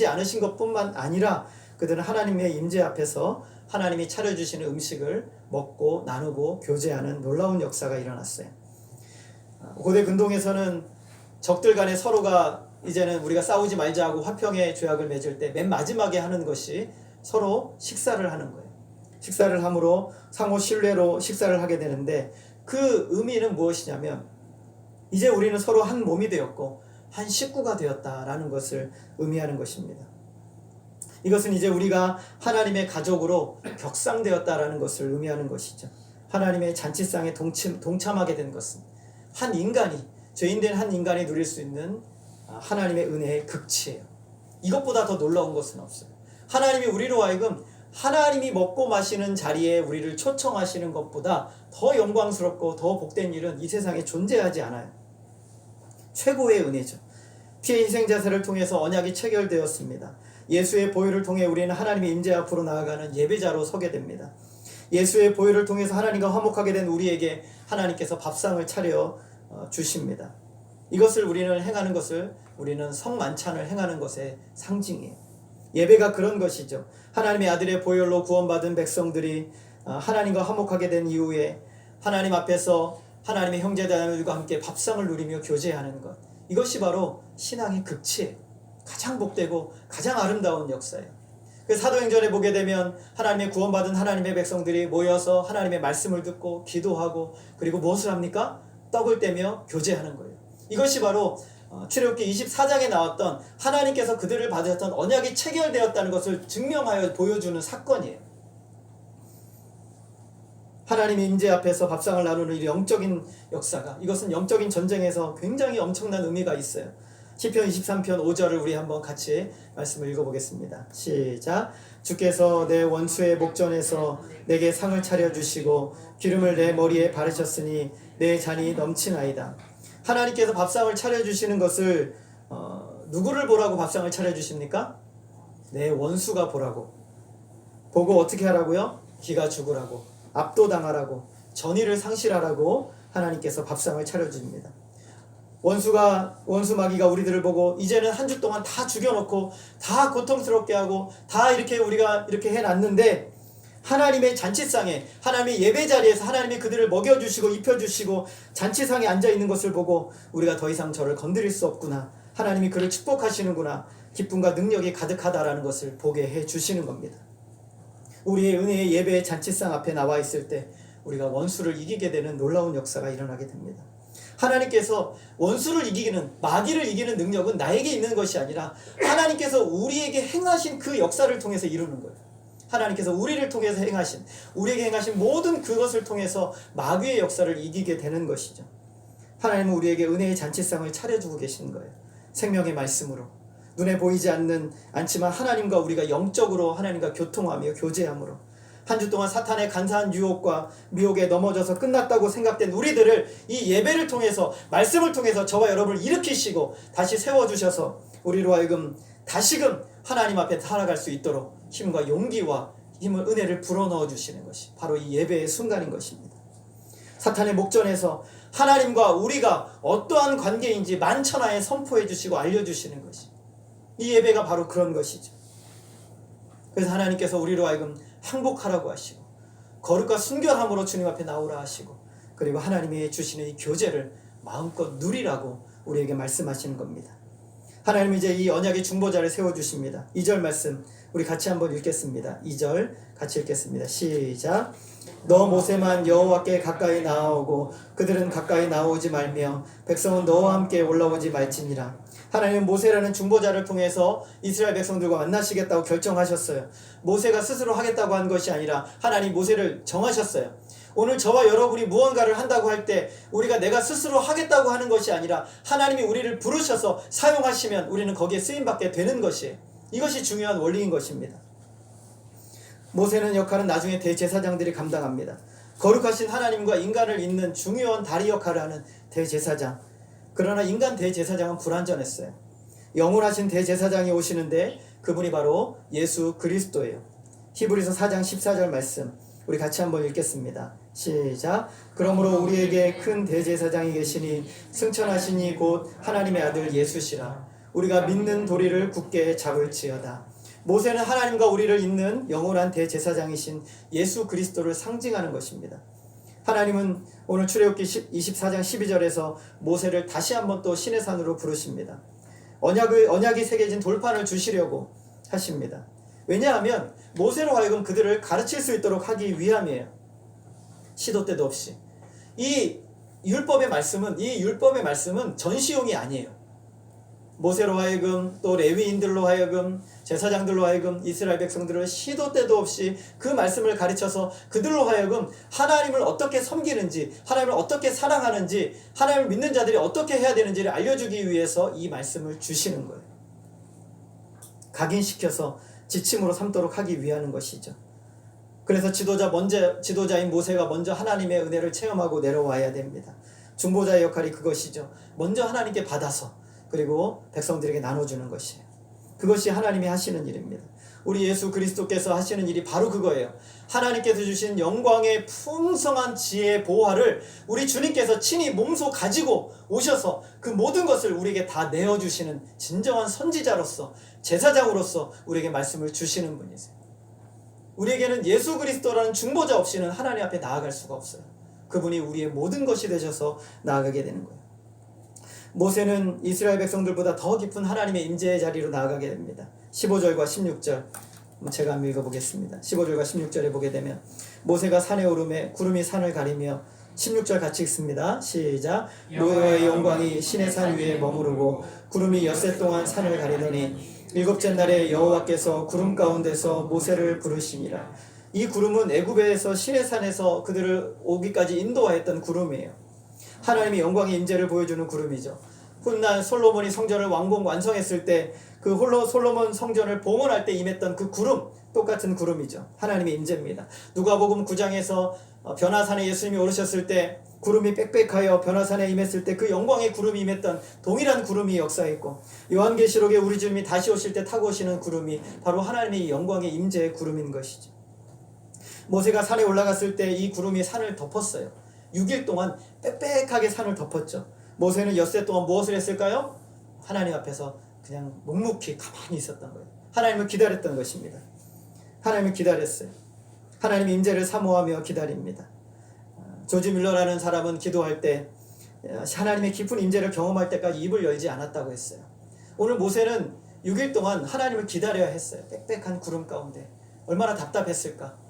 않으신 것뿐만 아니라 그들은 하나님의 임재 앞에서 하나님이 차려주시는 음식을 먹고 나누고 교제하는 놀라운 역사가 일어났어요. 고대 근동에서는 적들 간에 서로가 이제는 우리가 싸우지 말자 하고 화평의 조약을 맺을 때 맨 마지막에 하는 것이 서로 식사를 하는 거예요. 식사를 함으로 상호 신뢰로 식사를 하게 되는데 그 의미는 무엇이냐면 이제 우리는 서로 한 몸이 되었고 한 식구가 되었다라는 것을 의미하는 것입니다. 이것은 이제 우리가 하나님의 가족으로 격상되었다라는 것을 의미하는 것이죠. 하나님의 잔치상에 동참하게 된 것은 한 인간이, 죄인된 한 인간이 누릴 수 있는 하나님의 은혜의 극치예요. 이것보다 더 놀라운 것은 없어요. 하나님이 우리로 하여금 하나님이 먹고 마시는 자리에 우리를 초청하시는 것보다 더 영광스럽고 더 복된 일은 이 세상에 존재하지 않아요. 최고의 은혜죠. 피의 희생자세를 통해서 언약이 체결되었습니다. 예수의 보혈을 통해 우리는 하나님의 임재 앞으로 나아가는 예배자로 서게 됩니다. 예수의 보혈을 통해서 하나님과 화목하게 된 우리에게 하나님께서 밥상을 차려 주십니다. 이것을 우리는 행하는 것을 우리는 성만찬을 행하는 것의 상징이에요. 예배가 그런 것이죠. 하나님의 아들의 보혈로 구원받은 백성들이 하나님과 화목하게 된 이후에 하나님 앞에서 하나님의 형제자매들과 함께 밥상을 누리며 교제하는 것, 이것이 바로 신앙의 극치예요. 가장 복되고 가장 아름다운 역사예요. 그 사도행전에 보게 되면 하나님의 구원받은 하나님의 백성들이 모여서 하나님의 말씀을 듣고 기도하고 그리고 무엇을 합니까? 떡을 떼며 교제하는 거예요. 이것이 바로 출애굽기 24장에 나왔던 하나님께서 그들을 받으셨던 언약이 체결되었다는 것을 증명하여 보여주는 사건이에요. 하나님의 임재 앞에서 밥상을 나누는 이 영적인 역사가, 이것은 영적인 전쟁에서 굉장히 엄청난 의미가 있어요. 시편 23편 5절을 우리 한번 같이 말씀을 읽어보겠습니다. 시작. 주께서 내 원수의 목전에서 내게 상을 차려주시고 기름을 내 머리에 바르셨으니 내 잔이 넘치나이다. 하나님께서 밥상을 차려주시는 것을 누구를 보라고 밥상을 차려주십니까? 내 원수가 보라고. 보고 어떻게 하라고요? 기가 죽으라고, 압도당하라고, 전의를 상실하라고 하나님께서 밥상을 차려줍니다. 원수 마귀가 우리들을 보고 이제는 한 주 동안 다 죽여놓고 다 고통스럽게 하고 다 이렇게 우리가 이렇게 해놨는데 하나님의 잔치상에, 하나님의 예배 자리에서 하나님이 그들을 먹여주시고 입혀주시고 잔치상에 앉아있는 것을 보고 우리가 더 이상 저를 건드릴 수 없구나, 하나님이 그를 축복하시는구나, 기쁨과 능력이 가득하다라는 것을 보게 해주시는 겁니다. 우리의 은혜의 예배의 잔치상 앞에 나와 있을 때 우리가 원수를 이기게 되는 놀라운 역사가 일어나게 됩니다. 하나님께서 원수를 이기는, 마귀를 이기는 능력은 나에게 있는 것이 아니라 하나님께서 우리에게 행하신 그 역사를 통해서 이루는 거예요. 하나님께서 우리를 통해서 행하신, 우리에게 행하신 모든 그것을 통해서 마귀의 역사를 이기게 되는 것이죠. 하나님은 우리에게 은혜의 잔치상을 차려주고 계신 거예요. 생명의 말씀으로, 눈에 보이지 않지만 하나님과 우리가 영적으로 하나님과 교통하며 교제함으로 한 주 동안 사탄의 간사한 유혹과 미혹에 넘어져서 끝났다고 생각된 우리들을 이 예배를 통해서, 말씀을 통해서 저와 여러분을 일으키시고 다시 세워주셔서 우리로 하여금 다시금 하나님 앞에 살아갈 수 있도록 힘과 용기와 힘을, 은혜를 불어넣어 주시는 것이 바로 이 예배의 순간인 것입니다. 사탄의 목전에서 하나님과 우리가 어떠한 관계인지 만천하에 선포해 주시고 알려주시는 것이, 이 예배가 바로 그런 것이죠. 그래서 하나님께서 우리로 하여금 항복하라고 하시고 거룩과 순결함으로 주님 앞에 나오라 하시고 그리고 하나님이 주시는 이 교제를 마음껏 누리라고 우리에게 말씀하시는 겁니다. 하나님은 이제 이 언약의 중보자를 세워주십니다. 2절 말씀 우리 같이 한번 읽겠습니다. 2절 같이 읽겠습니다. 시작. 너 모세만 여호와께 가까이 나아오고 그들은 가까이 나오지 말며 백성은 너와 함께 올라오지 말지니라. 하나님은 모세라는 중보자를 통해서 이스라엘 백성들과 만나시겠다고 결정하셨어요. 모세가 스스로 하겠다고 한 것이 아니라 하나님 모세를 정하셨어요. 오늘 저와 여러분이 무언가를 한다고 할 때 우리가 내가 스스로 하겠다고 하는 것이 아니라 하나님이 우리를 부르셔서 사용하시면 우리는 거기에 쓰임받게 되는 것이에요. 이것이 중요한 원리인 것입니다. 모세는 역할은 나중에 대제사장들이 감당합니다. 거룩하신 하나님과 인간을 잇는 중요한 다리 역할을 하는 대제사장. 그러나 인간 대제사장은 불완전했어요. 영원하신 대제사장이 오시는데 그분이 바로 예수 그리스도예요. 히브리서 4장 14절 말씀 우리 같이 한번 읽겠습니다. 시작. 그러므로 우리에게 큰 대제사장이 계시니 승천하시니 곧 하나님의 아들 예수시라. 우리가 믿는 도리를 굳게 잡을지어다. 모세는 하나님과 우리를 잇는 영원한 대제사장이신 예수 그리스도를 상징하는 것입니다. 하나님은 오늘 출애굽기 24장 12절에서 모세를 다시 한번 또 신의 산으로 부르십니다. 언약이 새겨진 돌판을 주시려고 하십니다. 왜냐하면 모세로 하여금 그들을 가르칠 수 있도록 하기 위함이에요. 시도 때도 없이. 이 율법의 말씀은 전시용이 아니에요. 모세로 하여금 또 레위인들로 하여금 제사장들로 하여금 이스라엘 백성들을 시도 때도 없이 그 말씀을 가르쳐서 그들로 하여금 하나님을 어떻게 섬기는지, 하나님을 어떻게 사랑하는지, 하나님을 믿는 자들이 어떻게 해야 되는지를 알려주기 위해서 이 말씀을 주시는 거예요. 각인시켜서 지침으로 삼도록 하기 위한 것이죠. 그래서 지도자인 모세가 먼저 하나님의 은혜를 체험하고 내려와야 됩니다. 중보자의 역할이 그것이죠. 먼저 하나님께 받아서 그리고 백성들에게 나눠주는 것이에요. 그것이 하나님이 하시는 일입니다. 우리 예수 그리스도께서 하시는 일이 바로 그거예요. 하나님께서 주신 영광의 풍성한 지혜의 보화를 우리 주님께서 친히 몸소 가지고 오셔서 그 모든 것을 우리에게 다 내어주시는 진정한 선지자로서 제사장으로서 우리에게 말씀을 주시는 분이세요. 우리에게는 예수 그리스도라는 중보자 없이는 하나님 앞에 나아갈 수가 없어요. 그분이 우리의 모든 것이 되셔서 나아가게 되는 거예요. 모세는 이스라엘 백성들보다 더 깊은 하나님의 임재의 자리로 나아가게 됩니다. 15절과 16절 제가 한번 읽어보겠습니다. 15절과 16절에 보게 되면 모세가 산에 오르매 구름이 산을 가리며 16절 같이 읽습니다. 시작. 여호와의 영광이 시내 산 위에 머무르고 구름이 엿새 동안 산을 가리더니 일곱째 날에 여호와께서 구름 가운데서 모세를 부르시니라. 이 구름은 애굽에서 시내 산에서 그들을 오기까지 인도하였던 구름이에요. 하나님의 영광의 임재를 보여주는 구름이죠. 훗날 솔로몬이 성전을 완성했을 때 그 솔로몬 성전을 봉헌할 때 임했던 그 구름, 똑같은 구름이죠. 하나님의 임재입니다. 누가복음 9장에서 변화산에 예수님이 오르셨을 때 구름이 빽빽하여 변화산에 임했을 때 그 영광의 구름이 임했던 동일한 구름이 역사했고, 요한계시록에 우리 주님이 다시 오실 때 타고 오시는 구름이 바로 하나님의 영광의 임재의 구름인 것이죠. 모세가 산에 올라갔을 때 이 구름이 산을 덮었어요. 6일 동안 빽빽하게 산을 덮었죠. 모세는 엿새 동안 무엇을 했을까요? 하나님 앞에서 그냥 묵묵히 가만히 있었던 거예요. 하나님을 기다렸던 것입니다. 하나님을 기다렸어요. 하나님의 임재를 사모하며 기다립니다. 조지 밀러라는 사람은 기도할 때 하나님의 깊은 임재를 경험할 때까지 입을 열지 않았다고 했어요. 오늘 모세는 6일 동안 하나님을 기다려야 했어요. 빽빽한 구름 가운데. 얼마나 답답했을까.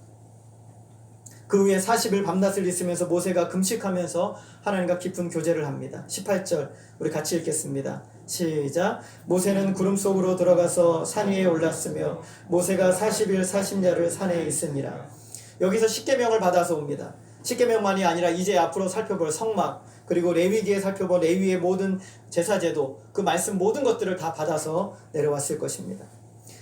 그 후에 40일 밤낮을 있으면서 모세가 금식하면서 하나님과 깊은 교제를 합니다. 18절 우리 같이 읽겠습니다. 시작. 모세는 구름 속으로 들어가서 산 위에 올랐으며 모세가 40일 40야를 산에 있으니라. 여기서 십계명을 받아서 옵니다. 십계명만이 아니라 이제 앞으로 살펴볼 성막, 그리고 레위기에 살펴볼 레위의 모든 제사제도, 그 말씀 모든 것들을 다 받아서 내려왔을 것입니다.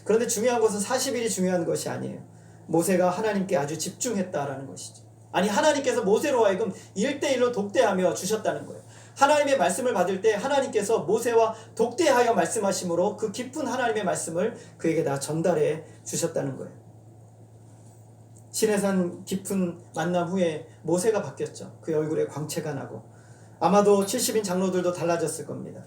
그런데 중요한 것은 40일이 중요한 것이 아니에요. 모세가 하나님께 아주 집중했다라는 것이죠. 아니, 하나님께서 모세로 하여금 1대1로 독대하며 주셨다는 거예요. 하나님의 말씀을 받을 때 하나님께서 모세와 독대하여 말씀하심으로 그 깊은 하나님의 말씀을 그에게 다 전달해 주셨다는 거예요. 시내산 깊은 만남 후에 모세가 바뀌었죠. 그 얼굴에 광채가 나고 아마도 70인 장로들도 달라졌을 겁니다.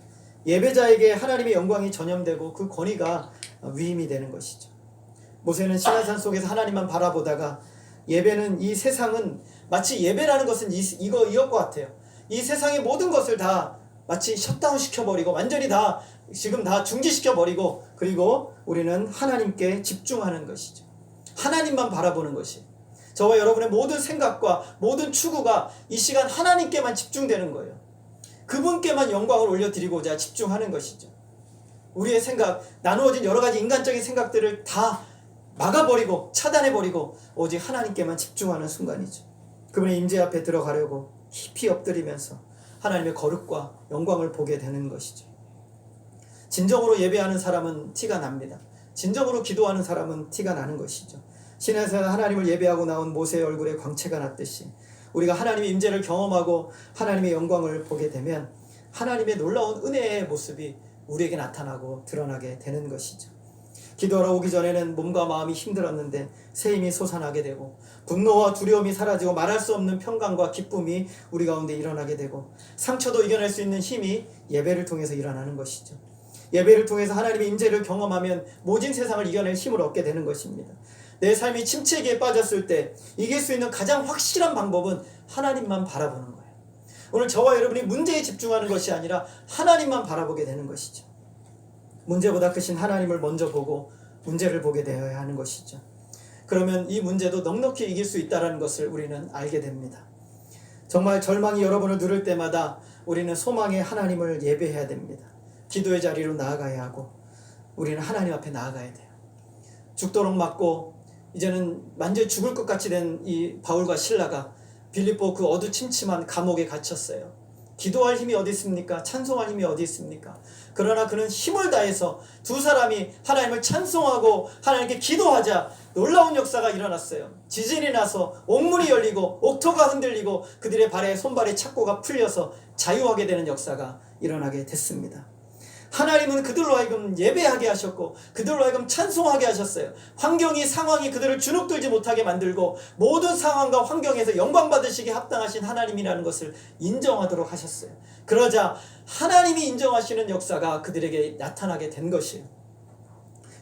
예배자에게 하나님의 영광이 전염되고 그 권위가 위임이 되는 것이죠. 모세는 시내산 속에서 하나님만 바라보다가 예배는, 이 세상은 마치 예배라는 것은 이것 같아요. 이 세상의 모든 것을 다 마치 셧다운 시켜버리고 완전히 지금 다 중지시켜버리고, 그리고 우리는 하나님께 집중하는 것이죠. 하나님만 바라보는 것이, 저와 여러분의 모든 생각과 모든 추구가 이 시간 하나님께만 집중되는 거예요. 그분께만 영광을 올려드리고자 집중하는 것이죠. 우리의 생각, 나누어진 여러 가지 인간적인 생각들을 다 막아버리고 차단해버리고 오직 하나님께만 집중하는 순간이죠. 그분의 임재 앞에 들어가려고 깊이 엎드리면서 하나님의 거룩과 영광을 보게 되는 것이죠. 진정으로 예배하는 사람은 티가 납니다. 진정으로 기도하는 사람은 티가 나는 것이죠. 신에서 하나님을 예배하고 나온 모세의 얼굴에 광채가 났듯이 우리가 하나님의 임재를 경험하고 하나님의 영광을 보게 되면 하나님의 놀라운 은혜의 모습이 우리에게 나타나고 드러나게 되는 것이죠. 기도하러 오기 전에는 몸과 마음이 힘들었는데 새 힘이 솟아나게 되고 분노와 두려움이 사라지고 말할 수 없는 평강과 기쁨이 우리 가운데 일어나게 되고 상처도 이겨낼 수 있는 힘이 예배를 통해서 일어나는 것이죠. 예배를 통해서 하나님의 임재를 경험하면 모진 세상을 이겨낼 힘을 얻게 되는 것입니다. 내 삶이 침체기에 빠졌을 때 이길 수 있는 가장 확실한 방법은 하나님만 바라보는 거예요. 오늘 저와 여러분이 문제에 집중하는 것이 아니라 하나님만 바라보게 되는 것이죠. 문제보다 크신 하나님을 먼저 보고 문제를 보게 되어야 하는 것이죠. 그러면 이 문제도 넉넉히 이길 수 있다는 것을 우리는 알게 됩니다. 정말 절망이 여러분을 누를 때마다 우리는 소망의 하나님을 예배해야 됩니다. 기도의 자리로 나아가야 하고 우리는 하나님 앞에 나아가야 돼요. 죽도록 맞고 이제는 완전히 죽을 것 같이 된 이 바울과 실라가 빌립보 그 어두침침한 감옥에 갇혔어요. 기도할 힘이 어디 있습니까? 찬송할 힘이 어디 있습니까? 그러나 그는 힘을 다해서 두 사람이 하나님을 찬송하고 하나님께 기도하자 놀라운 역사가 일어났어요. 지진이 나서 옥문이 열리고 옥토가 흔들리고 그들의 발에 손발의 착고가 풀려서 자유하게 되는 역사가 일어나게 됐습니다. 하나님은 그들로 하여금 예배하게 하셨고 그들로 하여금 찬송하게 하셨어요. 환경이 상황이 그들을 주눅들지 못하게 만들고 모든 상황과 환경에서 영광 받으시기에 합당하신 하나님이라는 것을 인정하도록 하셨어요. 그러자 하나님이 인정하시는 역사가 그들에게 나타나게 된 것이에요.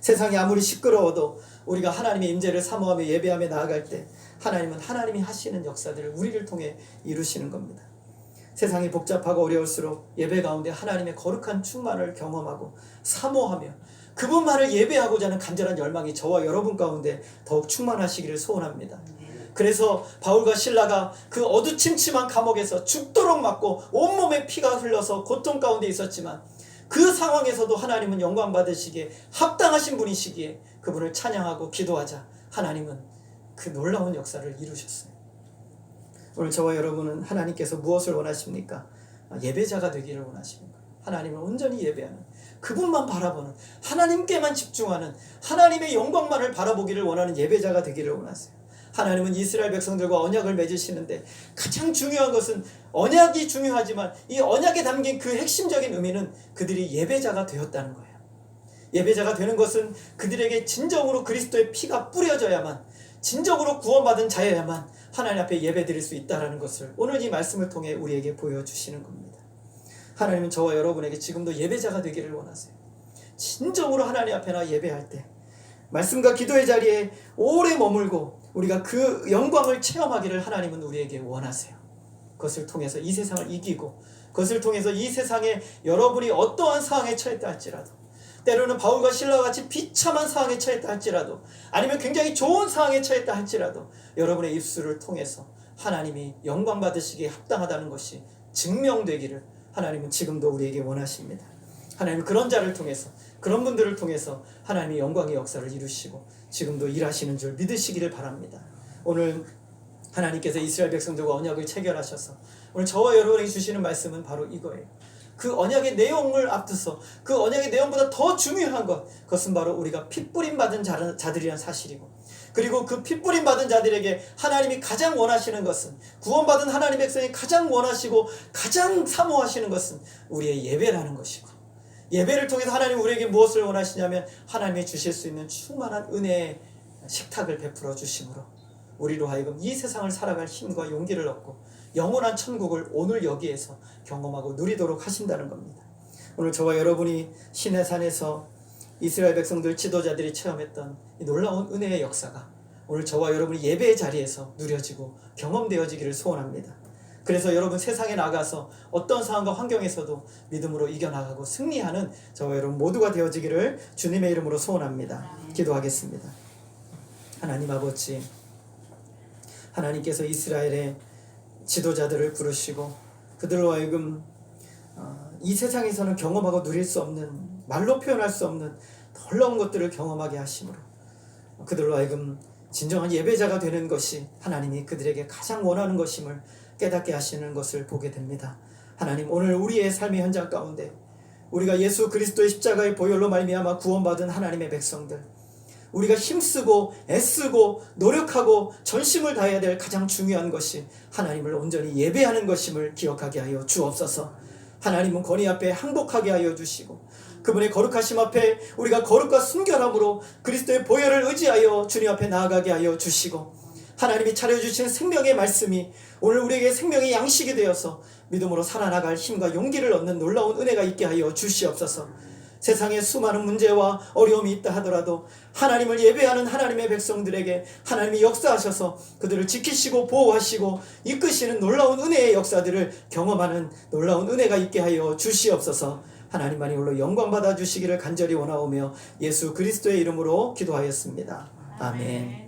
세상이 아무리 시끄러워도 우리가 하나님의 임재를 사모하며 예배하며 나아갈 때 하나님은 하나님이 하시는 역사들을 우리를 통해 이루시는 겁니다. 세상이 복잡하고 어려울수록 예배 가운데 하나님의 거룩한 충만을 경험하고 사모하며 그분만을 예배하고자 하는 간절한 열망이 저와 여러분 가운데 더욱 충만하시기를 소원합니다. 그래서 바울과 실라가 그 어두침침한 감옥에서 죽도록 맞고 온몸에 피가 흘러서 고통 가운데 있었지만 그 상황에서도 하나님은 영광 받으시기에 합당하신 분이시기에 그분을 찬양하고 기도하자 하나님은 그 놀라운 역사를 이루셨어요. 오늘 저와 여러분은 하나님께서 무엇을 원하십니까? 예배자가 되기를 원하십니까? 하나님을 온전히 예배하는, 그분만 바라보는, 하나님께만 집중하는, 하나님의 영광만을 바라보기를 원하는 예배자가 되기를 원하세요. 하나님은 이스라엘 백성들과 언약을 맺으시는데 가장 중요한 것은 언약이 중요하지만 이 언약에 담긴 그 핵심적인 의미는 그들이 예배자가 되었다는 거예요. 예배자가 되는 것은 그들에게 진정으로 그리스도의 피가 뿌려져야만, 진정으로 구원받은 자여야만 하나님 앞에 예배드릴 수 있다는 것을 오늘 이 말씀을 통해 우리에게 보여주시는 겁니다. 하나님은 저와 여러분에게 지금도 예배자가 되기를 원하세요. 진정으로 하나님 앞에나 예배할 때 말씀과 기도의 자리에 오래 머물고 우리가 그 영광을 체험하기를 하나님은 우리에게 원하세요. 그것을 통해서 이 세상을 이기고 그것을 통해서 이 세상에 여러분이 어떠한 상황에 처했다 할지라도, 때로는 바울과 실라와 같이 비참한 상황에 처했다 할지라도, 아니면 굉장히 좋은 상황에 처했다 할지라도 여러분의 입술을 통해서 하나님이 영광 받으시기에 합당하다는 것이 증명되기를 하나님은 지금도 우리에게 원하십니다. 하나님은 그런 자를 통해서, 그런 분들을 통해서 하나님의 영광의 역사를 이루시고 지금도 일하시는 줄 믿으시기를 바랍니다. 오늘 하나님께서 이스라엘 백성들과 언약을 체결하셔서 오늘 저와 여러분에게 주시는 말씀은 바로 이거예요. 그 언약의 내용을 앞두서 그 언약의 내용보다 더 중요한 것, 그것은 바로 우리가 핏부림 받은 자들이란 사실이고, 그리고 그 핏부림 받은 자들에게 하나님이 가장 원하시는 것은, 구원받은 하나님의 백성이 가장 원하시고 가장 사모하시는 것은 우리의 예배라는 것이고, 예배를 통해서 하나님 우리에게 무엇을 원하시냐면 하나님이 주실 수 있는 충만한 은혜의 식탁을 베풀어 주심으로 우리로 하여금 이 세상을 살아갈 힘과 용기를 얻고 영원한 천국을 오늘 여기에서 경험하고 누리도록 하신다는 겁니다. 오늘 저와 여러분이 신의 산에서 이스라엘 백성들 지도자들이 체험했던 이 놀라운 은혜의 역사가 오늘 저와 여러분이 예배의 자리에서 누려지고 경험되어지기를 소원합니다. 그래서 여러분 세상에 나가서 어떤 상황과 환경에서도 믿음으로 이겨나가고 승리하는 저와 여러분 모두가 되어지기를 주님의 이름으로 소원합니다. 기도하겠습니다. 하나님 아버지, 하나님께서 이스라엘의 지도자들을 부르시고 그들로 하여금 이 세상에서는 경험하고 누릴 수 없는, 말로 표현할 수 없는 놀라운 것들을 경험하게 하심으로 그들로 하여금 진정한 예배자가 되는 것이 하나님이 그들에게 가장 원하는 것임을 깨닫게 하시는 것을 보게 됩니다. 하나님, 오늘 우리의 삶의 현장 가운데 우리가 예수 그리스도의 십자가의 보혈로 말미암아 구원받은 하나님의 백성들, 우리가 힘쓰고 애쓰고 노력하고 전심을 다해야 될 가장 중요한 것이 하나님을 온전히 예배하는 것임을 기억하게 하여 주옵소서. 하나님은 권위 앞에 항복하게 하여 주시고 그분의 거룩하심 앞에 우리가 거룩과 순결함으로 그리스도의 보혈을 의지하여 주님 앞에 나아가게 하여 주시고, 하나님이 차려주신 생명의 말씀이 오늘 우리에게 생명의 양식이 되어서 믿음으로 살아나갈 힘과 용기를 얻는 놀라운 은혜가 있게 하여 주시옵소서. 세상에 수많은 문제와 어려움이 있다 하더라도 하나님을 예배하는 하나님의 백성들에게 하나님이 역사하셔서 그들을 지키시고 보호하시고 이끄시는 놀라운 은혜의 역사들을 경험하는 놀라운 은혜가 있게 하여 주시옵소서. 하나님만이 홀로 영광 받아 주시기를 간절히 원하오며 예수 그리스도의 이름으로 기도하였습니다. 아멘.